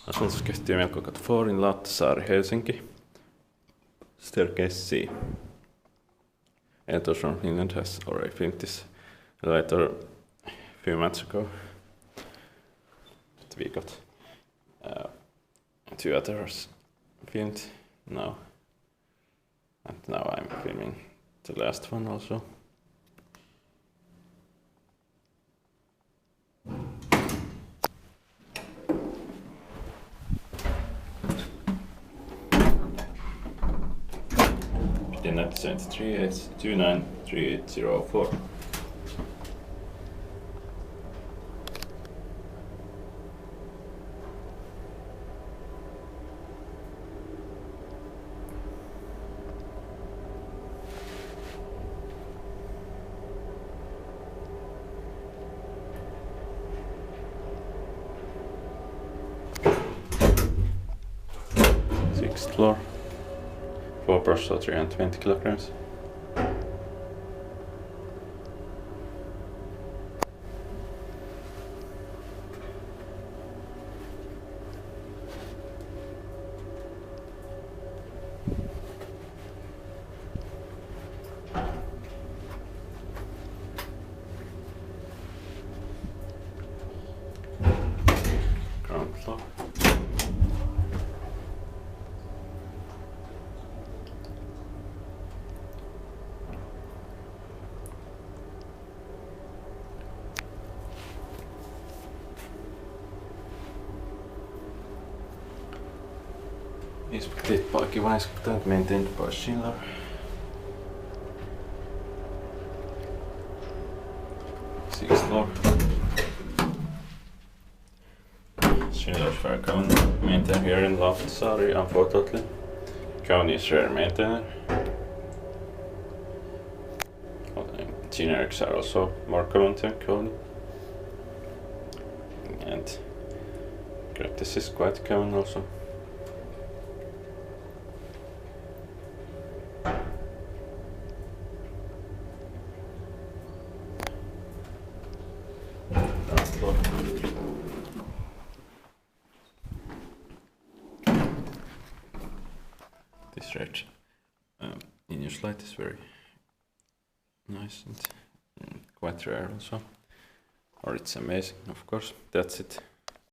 Asuntoskeittiö Melkonkatu 4 in Lauttasaari, Helsinki. Staircase C. Elders from Finland has already filmed this elevator a few months ago. But we got 2 others filmed now. And now I'm filming the last one also. Net 7382938004. Sixth floor. 4 person, 320 kilograms. Ground floor. Inspected by Kone and maintained by Schindler. Sixth floor. Schindler's very common maintainer here in Lauttasaari, unfortunately. Kone is rare maintainer. Generics are also more common than Kone. And this is quite common also. This red English light is very nice and quite rare also, or it's amazing, of course. That's it.